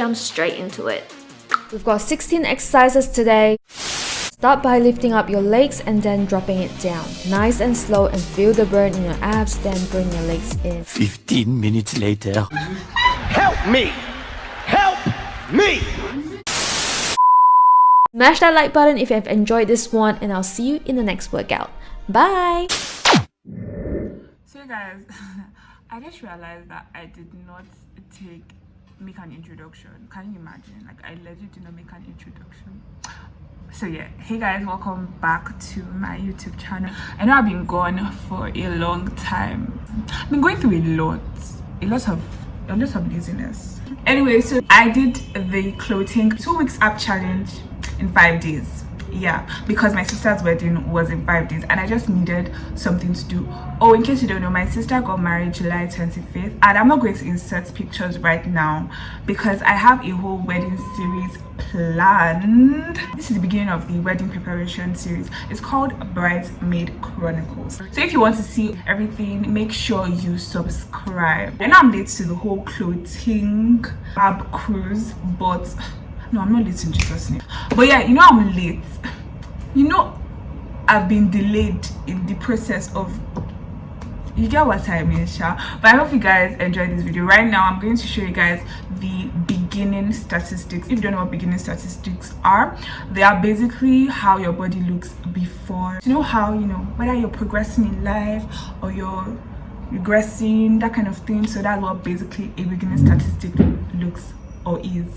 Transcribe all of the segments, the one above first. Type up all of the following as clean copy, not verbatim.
jump straight into it. We've got 16 exercises today. Start by lifting up your legs and then dropping it down. Nice and slow, and feel the burn in your abs, then bring your legs in. 15 minutes later. Help me! Help me! Smash that like button if you have enjoyed this one, and I'll see you in the next workout. Bye! So guys, I just realized that I did not make an introduction. Can you imagine? Like, I legit did not make an introduction. So yeah, hey guys, welcome back to my YouTube channel. I know I've been gone for a long time. I've been going through a lot of laziness. Anyway, so I did the Chloe Ting 2 weeks app challenge in 5 days. Yeah, because my sister's wedding was in 5 days and I just needed something to do. Oh, in case you don't know, my sister got married July 25th, and I'm not going to insert pictures right now because I have a whole wedding series planned. This is the beginning of the wedding preparation series. It's called Bridesmaid Chronicles. So if you want to see everything, make sure you subscribe. I know I'm late to the whole Chloe Ting ab cruise, but no, I'm not late in Jesus' name. But yeah, you know I'm late. You know I've been delayed in the process of, you get what I mean, Sha. But I hope you guys enjoyed this video. Right now I'm going to show you guys the beginning statistics. If you don't know what beginning statistics are, they are basically how your body looks before. You know how, you know, whether you're progressing in life or you're regressing, that kind of thing. So that's what basically a beginning statistic looks or is.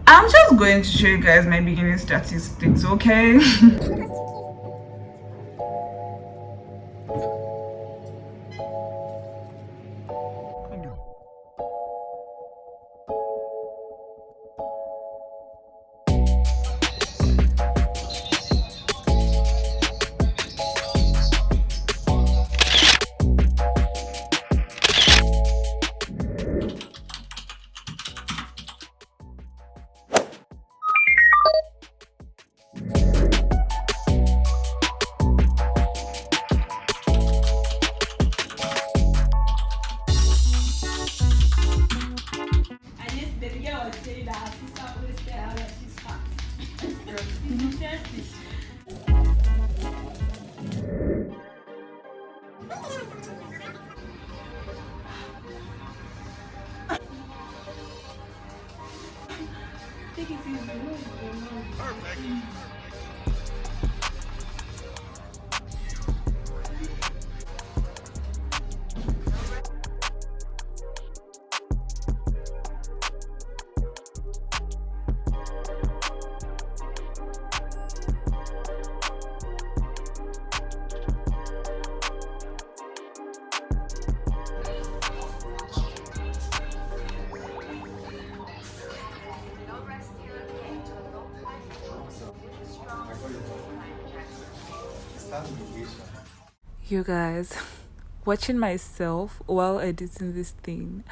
I'm just going to show you guys my beginning statistics, okay? You guys, watching myself while editing this thing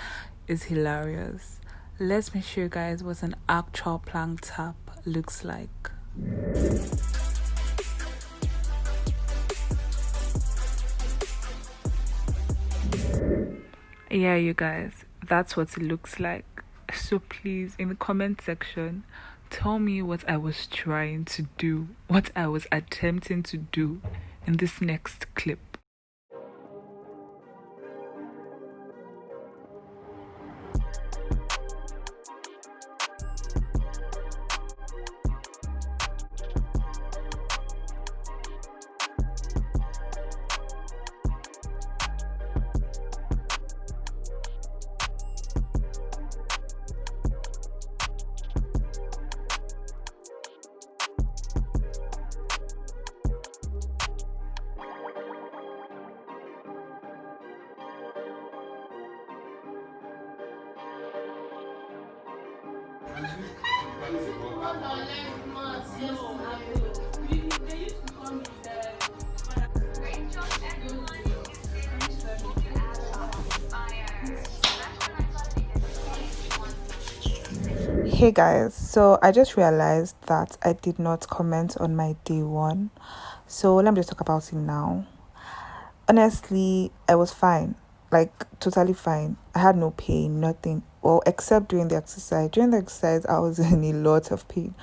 is hilarious. Let me show you guys what an actual plank tap looks like. Yeah, you guys, that's what it looks like. So please, in the comment section, tell me what I was trying to do, what I was attempting to do in this next clip. Hey guys, so I just realized that I did not comment on my day one, so let me just talk about it now. Honestly, I was fine, like totally fine. I had no pain, nothing. Well, except during the exercise. During the exercise, I was in a lot of pain.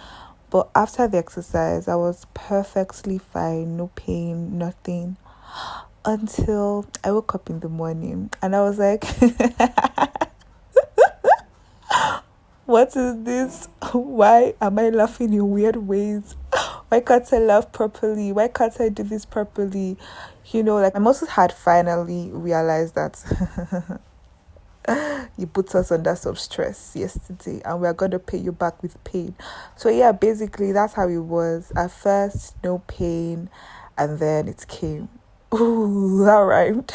But after the exercise, I was perfectly fine, no pain, nothing. Until I woke up in the morning and I was like, what is this? Why am I laughing in weird ways? Why can't I laugh properly? Why can't I do this properly? Like my muscles had finally realized that you put us under some stress yesterday and we are going to pay you back with pain. So yeah, basically that's how it was. At first, no pain, and then it came. Ooh, that rhymed.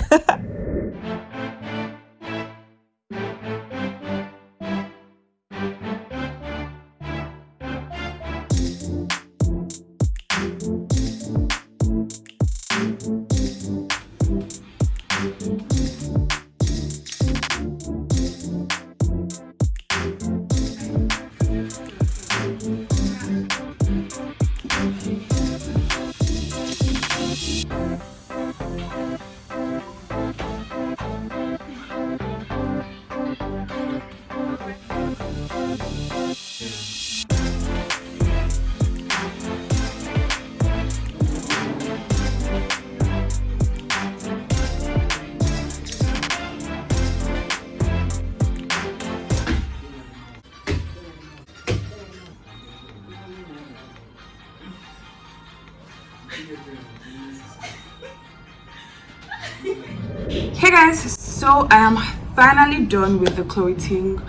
Hey guys, so I am finally done with the Chloe Ting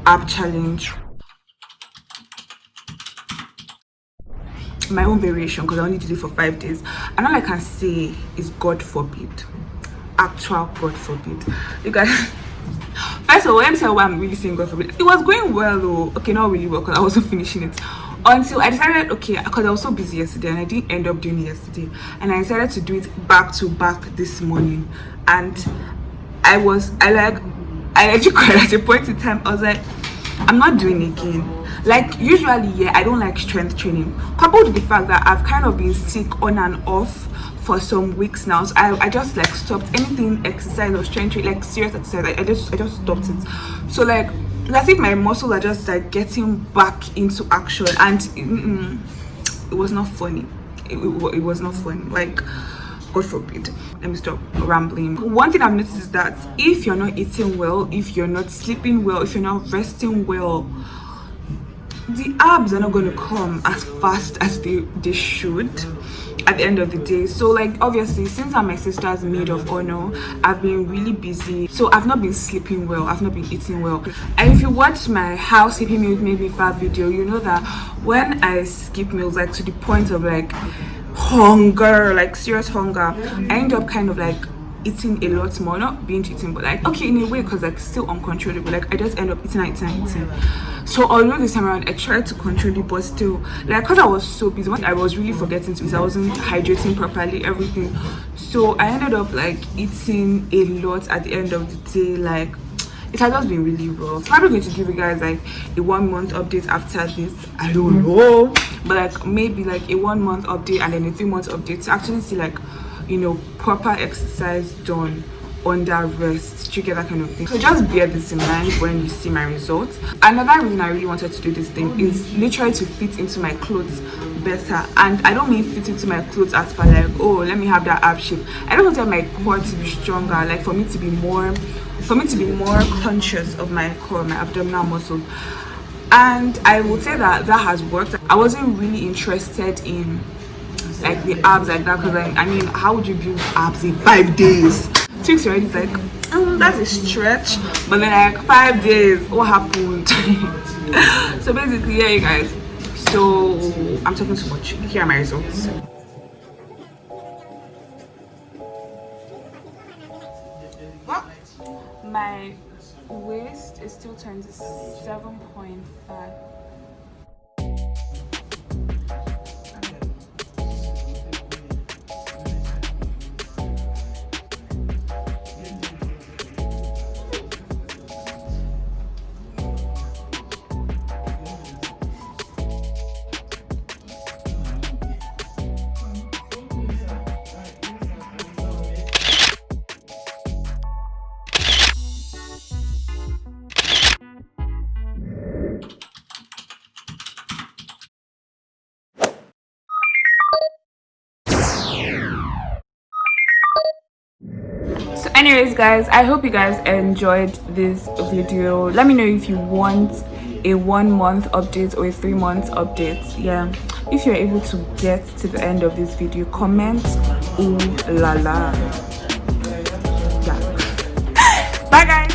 app challenge. My own variation, because I only did it for 5 days, and all I can say is God forbid, actual God forbid. You guys, first of all, let me tell you why I'm really saying God forbid. It was going well though. Okay, not really well because I wasn't finishing it until I decided, okay, because I was so busy yesterday and I didn't end up doing it yesterday, and I decided to do it back to back this morning. And I actually cried at a point in time. I was like, I'm not doing it again. Like usually, yeah, I don't like strength training, coupled with the fact that I've kind of been sick on and off for some weeks now. So I just like stopped anything exercise or strength training, like serious exercise. I just stopped it. So like as if my muscles are just like getting back into action, and it was not funny. It was not funny. Like, God forbid. Let me stop rambling. One thing I've noticed is that if you're not eating well, if you're not sleeping well, if you're not resting well, the abs are not going to come as fast as they should at the end of the day. So like obviously, since I'm my sister's maid of honor, I've been really busy, so I've not been sleeping well, I've not been eating well. And if you watch my how skipping meals made me fat video, you know that when I skip meals, like to the point of like hunger, like serious hunger, I end up kind of like eating a lot more, not binge eating, but like okay in a way, because like still uncontrollable. Like I just end up eating. So although this time around I tried to control it, but still, like because I was so busy, I was really forgetting to eat. I wasn't hydrating properly, everything. So I ended up like eating a lot at the end of the day. Like it has just been really rough. Probably going to give you guys like a 1 month update after this. I don't know, but like maybe like a 1 month update and then a 3 month update to actually see like, you know, proper exercise done under rest. Do you get that kind of thing? So just bear this in mind when you see my results. Another reason I really wanted to do this thing is literally to fit into my clothes better. And I don't mean fit into my clothes as per like, oh, let me have that ab shape. I don't want my core to be stronger, like for me to be more conscious of my core, my abdominal muscle. And I would say that has worked. I wasn't really interested in like the abs like that, because I mean, how would you build abs in 5 days? 2 weeks already, like that's a stretch. But then like 5 days, what happened? So basically, yeah, you guys, so I'm talking too much. Here are my results. Well, my waist is still 27.5. Anyways guys, I hope you guys enjoyed this video. Let me know if you want a 1 month update or a 3 month update. Yeah, if you're able to get to the end of this video, comment ooh la la. Yeah. Bye guys.